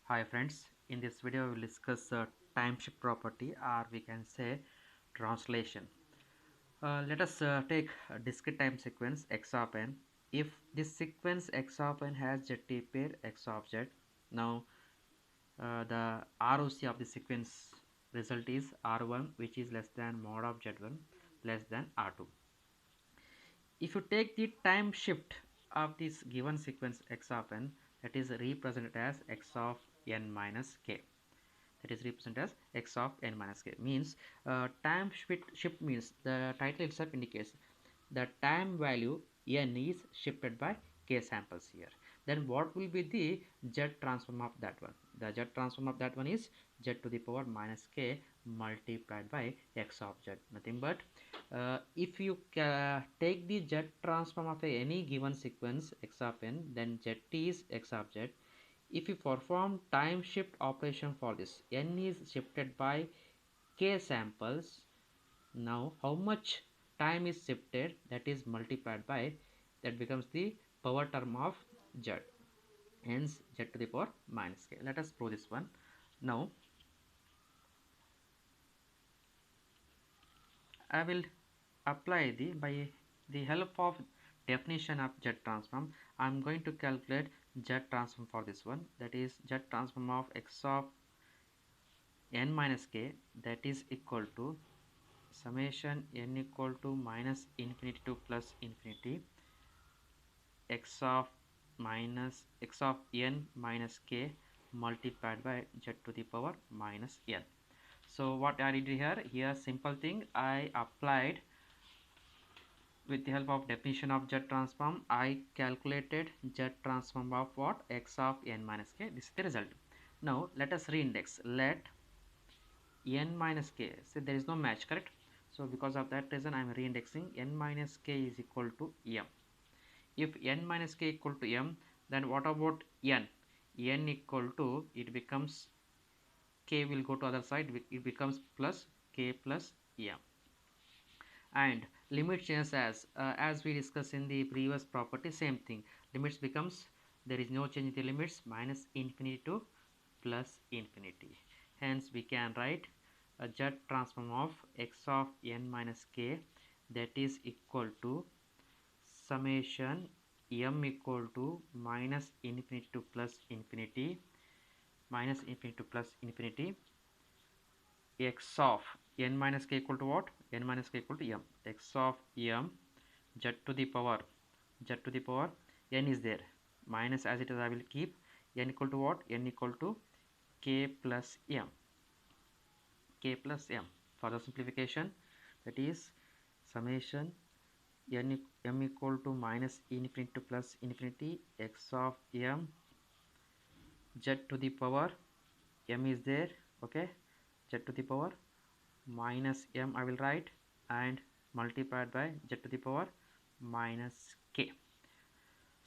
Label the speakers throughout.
Speaker 1: Hi friends, in this video we will discuss time shift property, or we can say translation. Let us take a discrete time sequence x of n. If this sequence x of n has zt pair x of z, now the ROC of the sequence result is R1, which is less than mod of z1 less than R2. If you take the time shift of this given sequence x of n, that is represented as x of n minus k, that is represented as x of n minus k, means time shift means the title itself indicates the time value n is shifted by k samples here. Then what will be the z transform of that one? The z transform of that one is z to the power minus k multiplied by x of z, nothing but if you take the z transform of any given sequence x of n, then z is x of z. If you perform time shift operation for this, n is shifted by k samples. Now how much time is shifted, that is multiplied by, that becomes the power term of z, hence z to the power minus k. Let us prove this one. Now I will apply by the help of definition of z transform. I am going to calculate z transform for this one, that is z transform of x of n minus k, that is equal to summation n equal to minus infinity to plus infinity x of n minus k multiplied by z to the power minus n. So what I did here simple thing, I applied with the help of definition of z transform, I calculated z transform of what, x of n minus k. This is the result. Now let us reindex. Let n minus k, so there is no match, correct? So because of that reason I am reindexing. N minus k is equal to m. If n minus k equal to m, then what about n? N equal to, it becomes, k will go to other side, it becomes plus k plus m. And limit changes as we discussed in the previous property, same thing, limits becomes, there is no change in the limits, minus infinity to plus infinity. Hence we can write a z transform of x of n minus k, that is equal to summation m equal to minus infinity to plus infinity, minus infinity to plus infinity, x of n minus k equal to what? N minus k equal to m, x of m z to the power, n is there, minus as it is I will keep, n equal to what? N equal to k plus m, for the simplification, that is summation m equal to minus infinity to plus infinity x of m z to the power, m is there, okay, z to the power minus m I will write, and multiplied by z to the power minus k.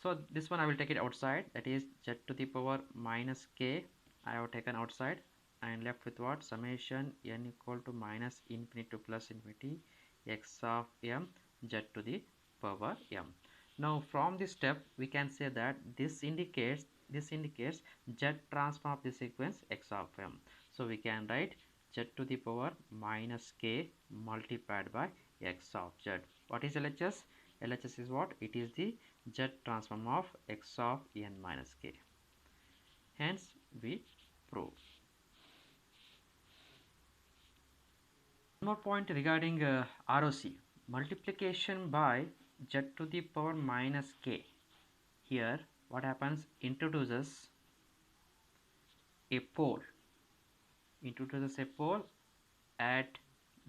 Speaker 1: So this one I will take it outside, that is z to the power minus k I have taken outside, and left with what? Summation n equal to minus infinity to plus infinity x of m z to the power m. Now from this step we can say that this indicates z transform of the sequence x of m. So we can write z to the power minus k multiplied by x of z. What is LHS? LHS is what? It is the z transform of x of n minus k. Hence we prove. One more point regarding ROC, multiplication by z to the power minus k. Here what happens, introduces a pole, at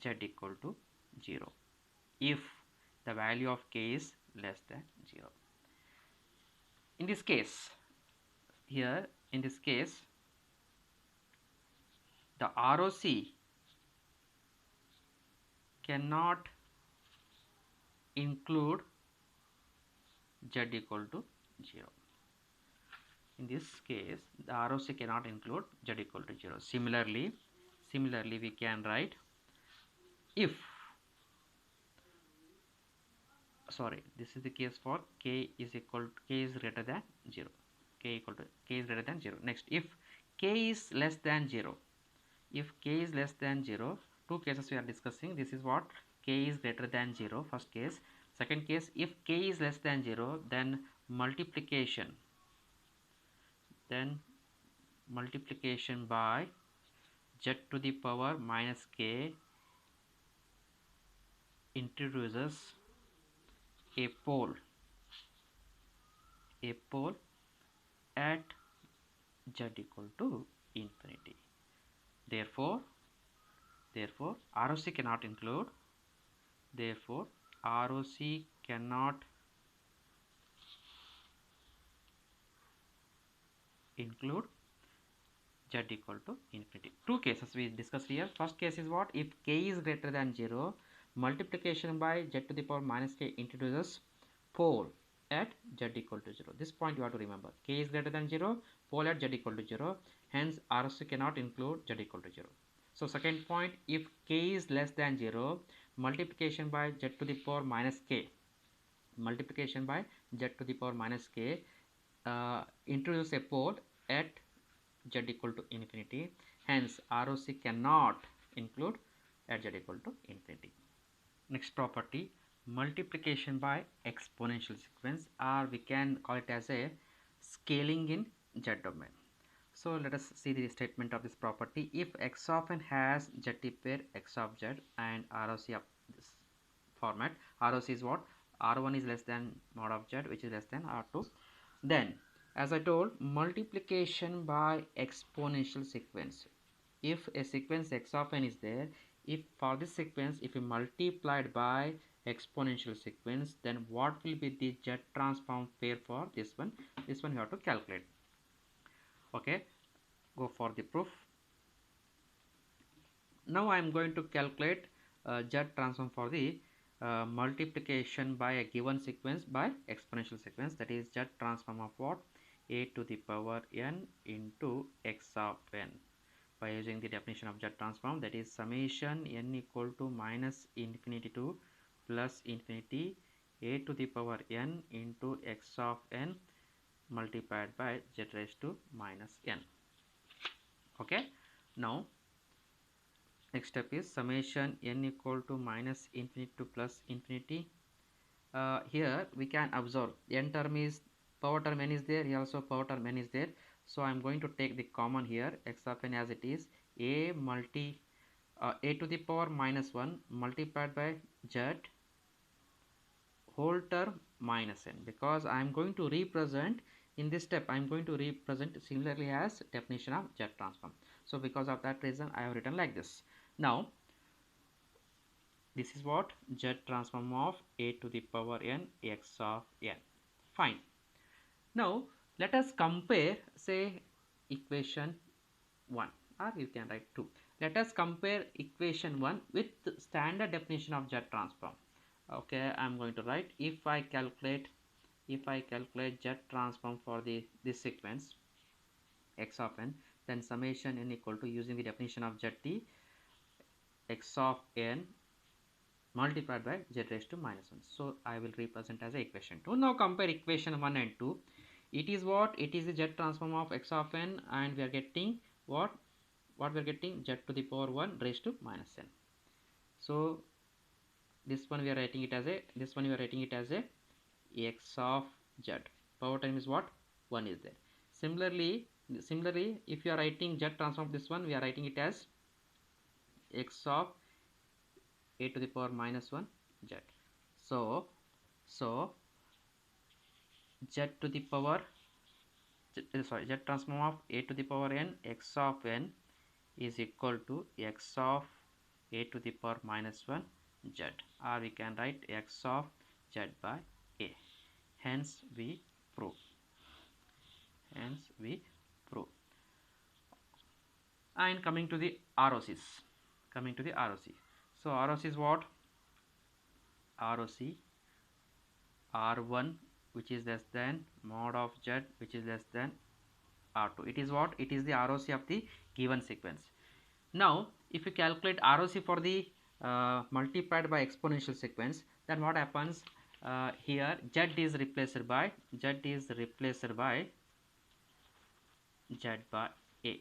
Speaker 1: z equal to 0 if the value of k is less than 0. In this case, the ROC cannot include z equal to 0. In this case the ROC cannot include z equal to 0. Similarly we can write, if, sorry, this is the case for k is greater than 0. K is greater than 0. Next, if k is less than 0, if k is less than 0, two cases we are discussing. This is what k is greater than 0, first case. Second case, if k is less than 0, then multiplication by z to the power minus k introduces a pole at z equal to infinity. Therefore ROC cannot include z equal to infinity. Two cases we discussed here. First case is what? If k is greater than 0, multiplication by z to the power minus k introduces pole at z equal to 0. This point you have to remember. K is greater than 0, pole at z equal to 0. Hence ROC cannot include z equal to 0. So second point, if k is less than 0, multiplication by z to the power minus k introduce a pole at z equal to infinity. Hence ROC cannot include at z equal to infinity. Next property, multiplication by exponential sequence, or we can call it as a scaling in z domain. So let us see the statement of this property. If x of n has z pair x of z and ROC of this format, ROC is what? R1 is less than mod of z, which is less than R2. Then, as I told, multiplication by exponential sequence. If a sequence x of n is there, if for this sequence, if you multiplied by exponential sequence, then what will be the z transform pair for this one? This one you have to calculate. Okay, go for the proof. Now I am going to calculate z transform for the multiplication by a given sequence by exponential sequence, that is z transform of what? A to the power n into x of n, by using the definition of z transform, that is summation n equal to minus infinity to plus infinity a to the power n into x of n multiplied by z raised to minus n. Okay, now next step is summation n equal to minus infinity to plus infinity. Here we can observe n term is power term n is there, here also power term n is there. So I am going to take the common here, x of n as it is, a to the power minus 1 multiplied by z whole term minus n, because I am going to represent in this step, I am going to represent similarly as definition of z transform. So because of that reason I have written like this. Now this is what z transform of a to the power n x of n. Fine. Now let us compare, say, equation 1, or you can write 2. Let us compare equation 1 with standard definition of z transform. Okay, I am going to write, if I calculate z transform for this sequence x of n, then summation n equal to, using the definition of zt, x of n multiplied by z raised to minus 1. So I will represent as a equation 2. Now compare equation 1 and 2. It is what? It is the z transform of x of n, and we are getting what we are getting? Z to the power 1 raised to minus n. So this one we are writing it as a x of z. Power term is what? 1 is there. Similarly, if you are writing z transform of this one, we are writing it as x of a to the power minus 1 z. So z to the power z transform of a to the power n x of n is equal to x of a to the power minus 1 z, or we can write x of z by a. Hence we prove. And coming to the ROCs. So ROC is what? ROC R1 which is less than mod of z which is less than R2. It is what? It is the ROC of the given sequence. Now if you calculate ROC for the multiplied by exponential sequence, then what happens? Here z is replaced by z by A.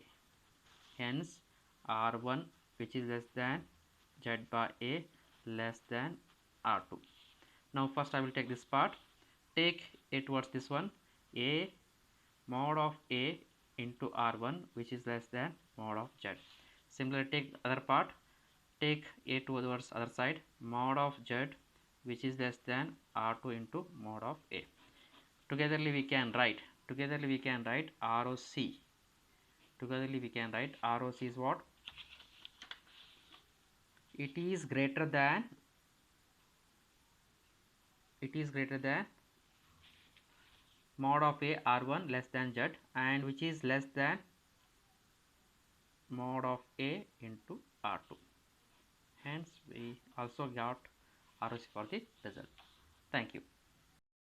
Speaker 1: Hence R1 which is less than Z bar A less than R2. Now first I will take this part. Take A towards this one. A mod of A into R1 which is less than mod of Z. Similarly take other part. Take A towards other side. Mod of Z which is less than R2 into mod of A. Togetherly we can write ROC. Togetherly we can write ROC is what? It is greater than mod of A R1 less than Z, and which is less than mod of A into R2. Hence we also got ROC for the result. Thank you.